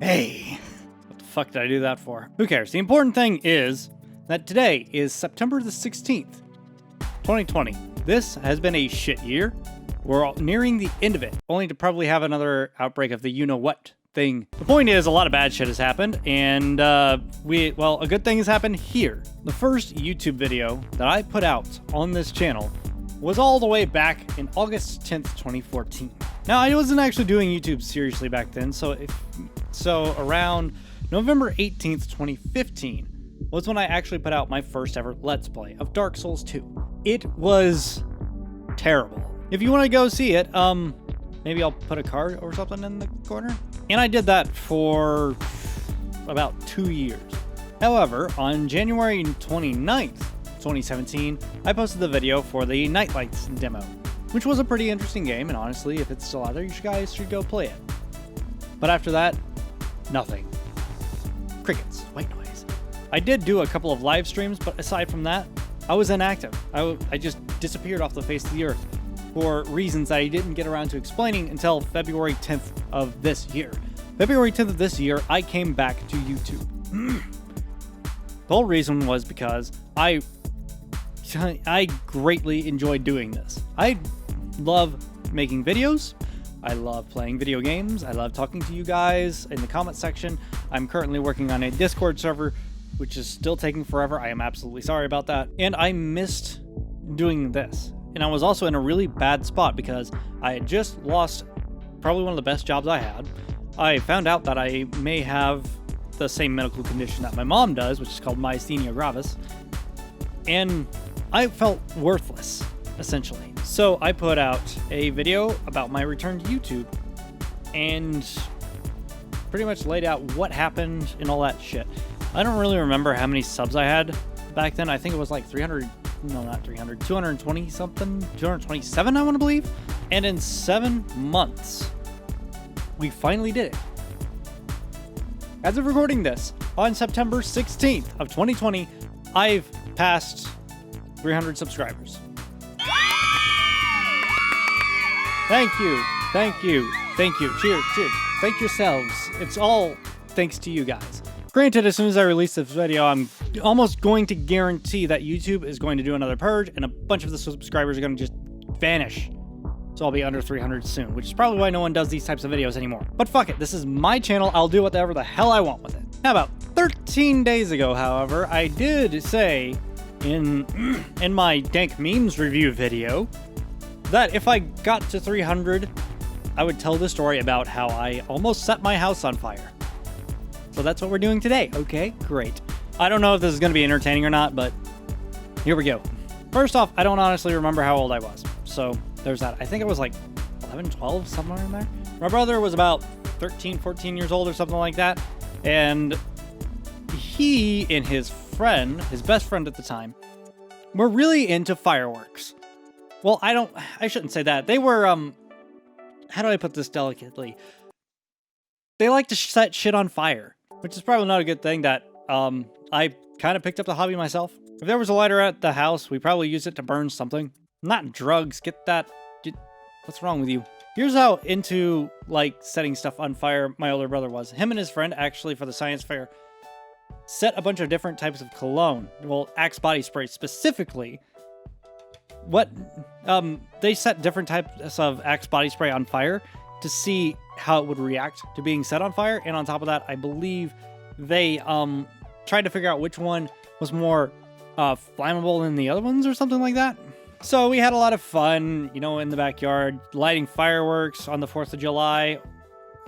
Hey, what the fuck did I do that for? Who cares? The important thing is that today is September the 16th, 2020. This has been a shit year. We're all nearing the end of it, only to probably have another outbreak of the you-know-what thing. The point is, a lot of bad shit has happened, and a good thing has happened here. The first YouTube video that I put out on this channel was all the way back in August 10th, 2014. Now, I wasn't actually doing YouTube seriously back then, so around November 18th, 2015 was when I actually put out my first ever Let's Play of Dark Souls 2. It was terrible. If you want to go see it, maybe I'll put a card or something in the corner. And I did that for about 2 years. However, on January 29th, 2017, I posted the video for the Nightlights demo, which was a pretty interesting game, and honestly, if it's still out there, you guys should go play it. But after that, nothing. Crickets, white noise. I did do a couple of live streams, but aside from that, I was inactive. I just disappeared off the face of the earth for reasons I didn't get around to explaining until February 10th of this year. February 10th of this year, I came back to YouTube. The whole reason was because I greatly enjoyed doing this. I love making videos. I love playing video games. I love talking to you guys in the comment section. I'm currently working on a Discord server, which is still taking forever. I am absolutely sorry about that. And I missed doing this. And I was also in a really bad spot because I had just lost probably one of the best jobs I had. I found out that I may have the same medical condition that my mom does, which is called myasthenia gravis. And I felt worthless, essentially. So I put out a video about my return to YouTube and pretty much laid out what happened and all that shit. I don't really remember how many subs I had back then. I think it was like 220 something, 227, I want to believe. And in 7 months, we finally did it. As of recording this, on September 16th of 2020, I've passed 300 subscribers. Thank you. Cheers. Thank yourselves. It's all thanks to you guys. Granted, as soon as I release this video, I'm almost going to guarantee that YouTube is going to do another purge and a bunch of the subscribers are going to just vanish. So I'll be under 300 soon, which is probably why no one does these types of videos anymore. But fuck it, this is my channel. I'll do whatever the hell I want with it. Now, about 13 days ago, however, I did say in my dank memes review video that if I got to 300, I would tell the story about how I almost set my house on fire. So that's what we're doing today. Okay, great. I don't know if this is going to be entertaining or not, but here we go. First off, I don't honestly remember how old I was. So there's that. I think it was like 11, 12, somewhere in there. My brother was about 13, 14 years old or something like that. And he and his friend, his best friend at the time, were really into fireworks. Well, I shouldn't say that. They were, how do I put this delicately? They like to set shit on fire, which is probably not a good thing that, I kind of picked up the hobby myself. If there was a lighter at the house, we probably use it to burn something. Not drugs. What's wrong with you? Here's how into, like, setting stuff on fire my older brother was. Him and his friend, actually, for the science fair, set a bunch of different types of cologne. Well, Axe body spray specifically. They set different types of Axe body spray on fire to see how it would react to being set on fire. And on top of that, I believe they tried to figure out which one was more flammable than the other ones or something like that. So we had a lot of fun, in the backyard, lighting fireworks on the 4th of July.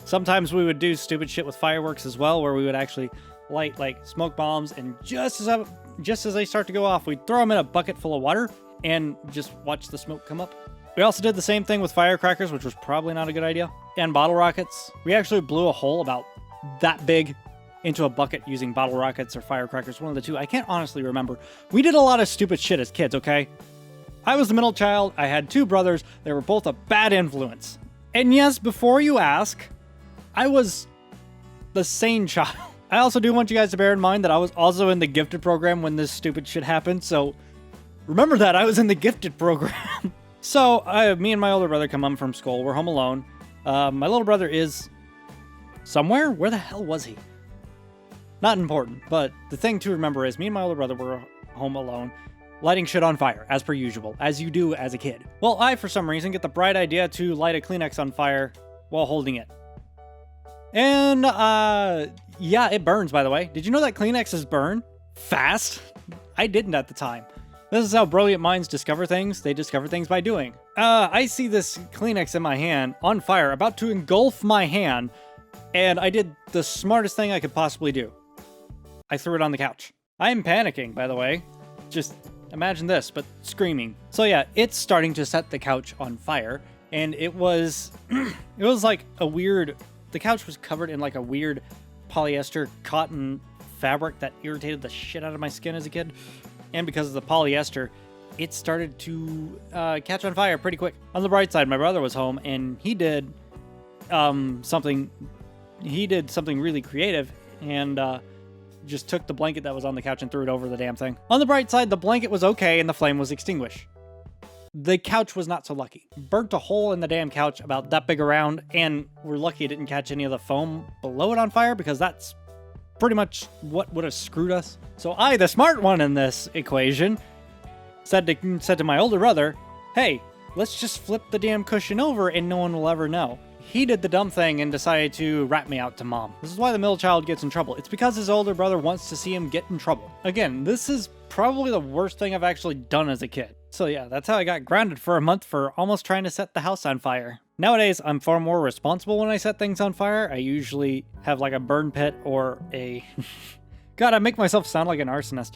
Sometimes we would do stupid shit with fireworks as well, where we would actually light like smoke bombs, and just as they start to go off, we'd throw them in a bucket full of water and just watch the smoke come up. We also did the same thing with firecrackers, which was probably not a good idea. And bottle rockets. We actually blew a hole about that big into a bucket using bottle rockets or firecrackers, one of the two. I can't honestly remember. We did a lot of stupid shit as kids, okay? I was the middle child. I had 2 brothers. They were both a bad influence. And yes, before you ask, I was the sane child. I also do want you guys to bear in mind that I was also in the gifted program when this stupid shit happened. So remember that I was in the gifted program. So me and my older brother come home from school. We're home alone. My little brother is somewhere? Where the hell was he? Not important, but the thing to remember is me and my older brother were home alone, lighting shit on fire, as per usual, as you do as a kid. Well, I, for some reason, get the bright idea to light a Kleenex on fire while holding it. And, yeah, it burns, by the way. Did you know that Kleenexes burn fast? I didn't at the time. This is how brilliant minds discover things. They discover things by doing. I see this Kleenex in my hand, on fire, about to engulf my hand, and I did the smartest thing I could possibly do. I threw it on the couch. I am panicking, by the way. Just imagine this, but screaming. So yeah, it's starting to set the couch on fire, and it was, it was like a weird, the couch was covered in like a weird polyester cotton fabric that irritated the shit out of my skin as a kid. And because of the polyester, it started to catch on fire pretty quick. On the bright side, my brother was home, and he did something really creative, and just took the blanket that was on the couch and threw it over the damn thing. On the bright side, the blanket was okay and the flame was extinguished. The couch was not so lucky. Burnt a hole in the damn couch about that big around, and we're lucky it didn't catch any of the foam below it on fire, because that's pretty much what would have screwed us. So I, the smart one in this equation, said to my older brother, hey, let's just flip the damn cushion over and no one will ever know. He did the dumb thing and decided to rat me out to mom. This is why the middle child gets in trouble. It's because his older brother wants to see him get in trouble. Again, this is probably the worst thing I've actually done as a kid. So yeah, that's how I got grounded for a month for almost trying to set the house on fire. Nowadays, I'm far more responsible when I set things on fire. I usually have like a burn pit or a... God, I make myself sound like an arsonist.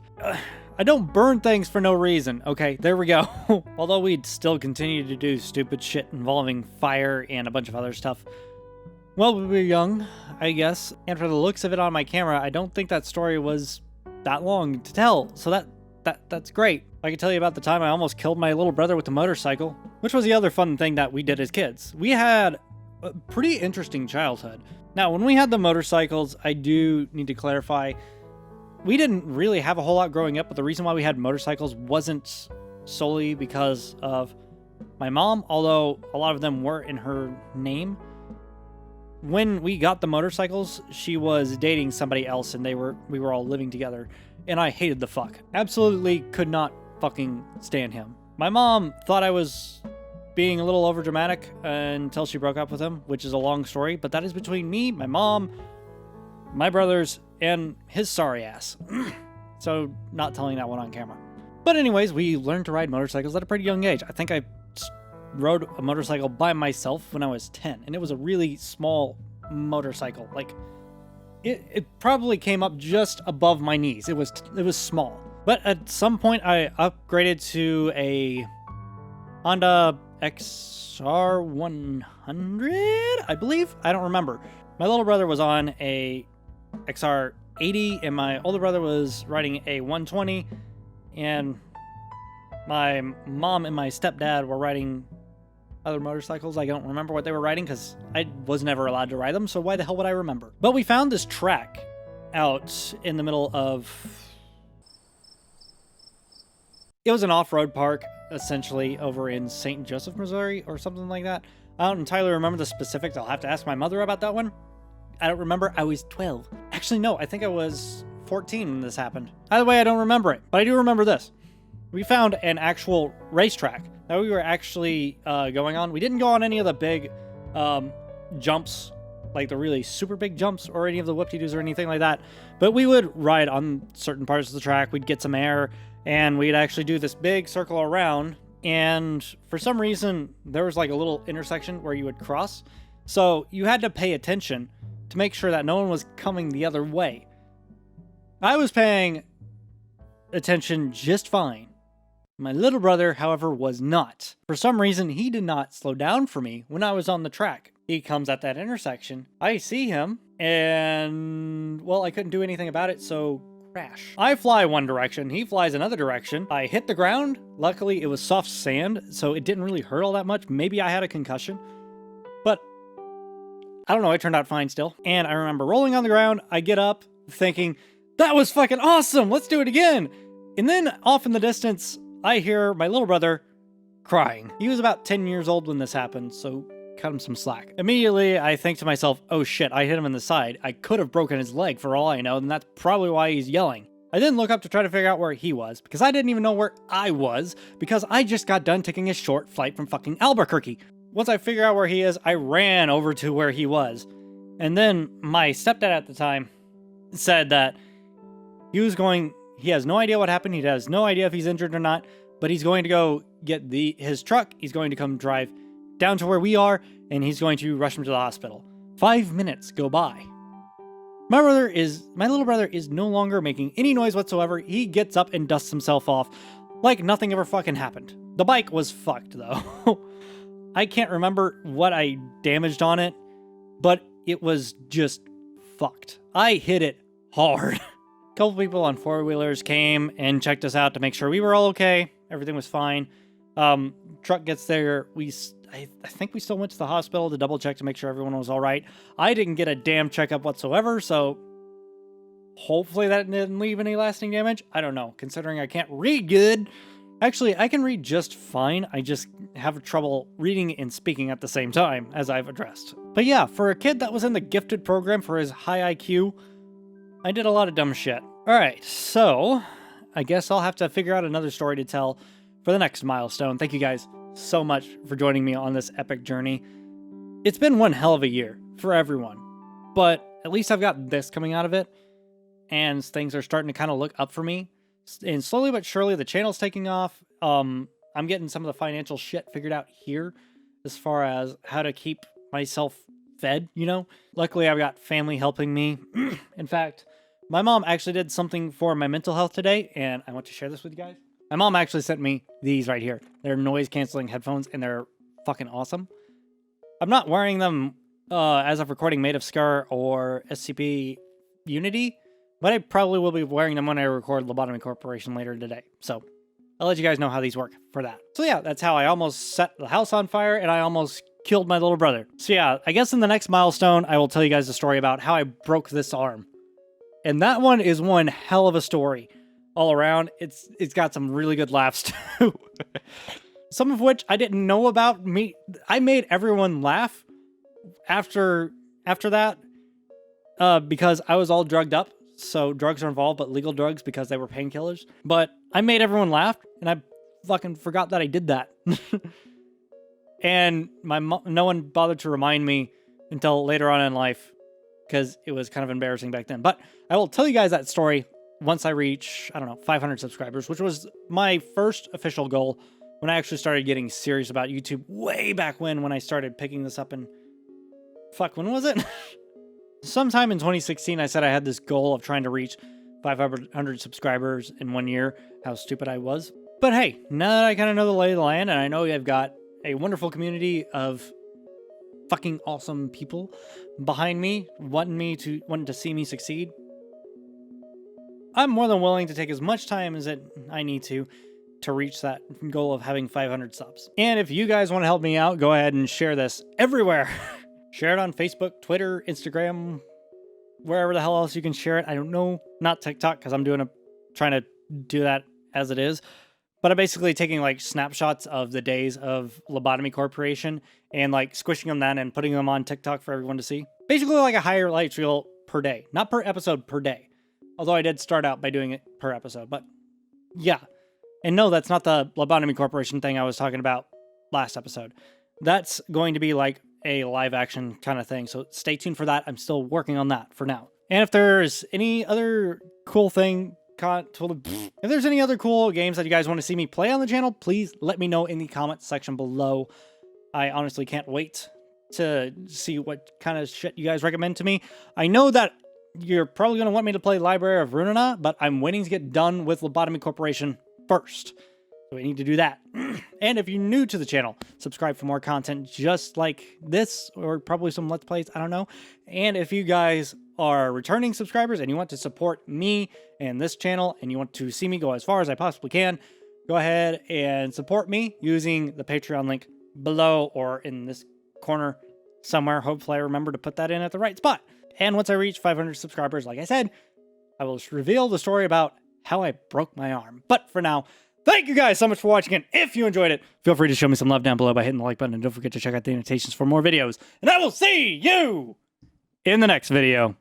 I don't burn things for no reason. Okay, there we go. Although we'd still continue to do stupid shit involving fire and a bunch of other stuff. Well, we were young, I guess. And for the looks of it on my camera, I don't think that story was that long to tell. So that's great. I can tell you about the time I almost killed my little brother with a motorcycle, which was the other fun thing that we did as kids. We had a pretty interesting childhood. Now, when we had the motorcycles, I do need to clarify, we didn't really have a whole lot growing up, but the reason why we had motorcycles wasn't solely because of my mom, although a lot of them were in her name. When we got the motorcycles, she was dating somebody else, and we were all living together, and I hated the fuck. Absolutely could not fucking stand him. My mom thought I was being a little overdramatic until she broke up with him, which is a long story, but that is between me, my mom, my brothers, and his sorry ass. So, not telling that one on camera. But anyways, we learned to ride motorcycles at a pretty young age. I think I rode a motorcycle by myself when I was 10, and it was a really small motorcycle. Like, it probably came up just above my knees. It was small. But at some point, I upgraded to a Honda XR100, I believe? I don't remember. My little brother was on a XR80, and my older brother was riding a 120, and my mom and my stepdad were riding other motorcycles. I don't remember what they were riding because I was never allowed to ride them, so why the hell would I remember? But we found this track out in the middle of... It was an off-road park, essentially, over in St. Joseph, Missouri, or something like that. I don't entirely remember the specifics. I'll have to ask my mother about that one. I don't remember. I was 12. Actually, no, I think I was 14 when this happened. Either way, I don't remember it, but I do remember this. We found an actual racetrack that we were actually going on. We didn't go on any of the big jumps, like the really super big jumps or any of the whoop-de-doos or anything like that, but we would ride on certain parts of the track. We'd get some air, and we'd actually do this big circle around, and for some reason, there was like a little intersection where you would cross, so you had to pay attention to make sure that no one was coming the other way. I was paying attention just fine. My little brother, however, was not. For some reason, he did not slow down for me when I was on the track. He comes at that intersection. I see him, and, well, I couldn't do anything about it, so crash. I fly one direction, he flies another direction. I hit the ground. Luckily, it was soft sand, so it didn't really hurt all that much. Maybe I had a concussion, but I don't know, it turned out fine still. And I remember rolling on the ground, I get up thinking, that was fucking awesome, let's do it again. And then off in the distance, I hear my little brother crying. He was about 10 years old when this happened, so cut him some slack. Immediately, I think to myself, oh shit, I hit him in the side. I could have broken his leg for all I know, and that's probably why he's yelling. I then look up to try to figure out where he was, because I didn't even know where I was, because I just got done taking a short flight from fucking Albuquerque. Once I figure out where he is, I ran over to where he was. And then my stepdad at the time said that he has no idea what happened, he has no idea if he's injured or not, but he's going to go get his truck, he's going to come drive down to where we are, and he's going to rush him to the hospital. 5 minutes go by. My little brother is no longer making any noise whatsoever. He gets up and dusts himself off like nothing ever fucking happened. The bike was fucked though. I can't remember what I damaged on it, but it was just fucked. I hit it hard. A couple people on four-wheelers came and checked us out to make sure we were all okay. Everything was fine. Truck gets there. I think we still went to the hospital to double check to make sure everyone was all right. I didn't get a damn checkup whatsoever, so hopefully that didn't leave any lasting damage. I don't know, considering I can't read good. Actually, I can read just fine. I just have trouble reading and speaking at the same time, as I've addressed. But yeah, for a kid that was in the gifted program for his high IQ, I did a lot of dumb shit. Alright, so I guess I'll have to figure out another story to tell for the next milestone. Thank you guys so much for joining me on this epic journey. It's been one hell of a year for everyone, but at least I've got this coming out of it, and things are starting to kind of look up for me. And slowly but surely, the channel's taking off. I'm getting some of the financial shit figured out here as far as how to keep myself fed, you know? Luckily, I've got family helping me. In fact, my mom actually did something for my mental health today, and I want to share this with you guys. My mom actually sent me these right here. They're noise-canceling headphones, and they're fucking awesome. I'm not wearing them as of recording Made of Scar or SCP Unity, but I probably will be wearing them when I record Lobotomy Corporation later today. So I'll let you guys know how these work for that. So yeah, that's how I almost set the house on fire, and I almost killed my little brother. So yeah, I guess in the next milestone, I will tell you guys a story about how I broke this arm. And that one is one hell of a story. All around, it's got some really good laughs too. Some of which I didn't know about. I made everyone laugh after that because I was all drugged up. So drugs are involved, but legal drugs because they were painkillers. But I made everyone laugh, and I fucking forgot that I did that. And no one bothered to remind me until later on in life because it was kind of embarrassing back then. But I will tell you guys that story once I reach, I don't know, 500 subscribers, which was my first official goal when I actually started getting serious about YouTube way back when I started picking this up. And fuck, when was it? Sometime in 2016, I said I had this goal of trying to reach 500 subscribers in 1 year. How stupid I was. But hey, now that I kind of know the lay of the land, and I know I've got a wonderful community of fucking awesome people behind me, wanting to see me succeed, I'm more than willing to take as much time as I need to reach that goal of having 500 subs. And if you guys want to help me out, go ahead and share this everywhere. Share it on Facebook, Twitter, Instagram, wherever the hell else you can share it. I don't know. Not TikTok, because I'm trying to do that as it is. But I'm basically taking like snapshots of the days of Lobotomy Corporation and like squishing them then and putting them on TikTok for everyone to see. Basically like a highlight reel per day. Not per episode, per day. Although I did start out by doing it per episode, but yeah. And no, that's not the Lobotomy Corporation thing I was talking about last episode. That's going to be like a live action kind of thing, so stay tuned for that. I'm still working on that for now. And if there's any other cool thing, if there's any other cool games that you guys want to see me play on the channel, please let me know in the comment section below. I honestly can't wait to see what kind of shit you guys recommend to me. I know that you're probably going to want me to play Library of Runeterra, but I'm waiting to get done with Lobotomy Corporation first. So we need to do that. And if you're new to the channel, subscribe for more content just like this, or probably some Let's Plays, I don't know. And if you guys are returning subscribers and you want to support me and this channel, and you want to see me go as far as I possibly can, go ahead and support me using the Patreon link below or in this corner somewhere. Hopefully I remember to put that in at the right spot. And once I reach 500 subscribers, like I said, I will reveal the story about how I broke my arm. But for now, Thank you guys so much for watching, and if you enjoyed it, feel free to show me some love down below by hitting the like button, and don't forget to check out the annotations for more videos, and I will see you in the next video.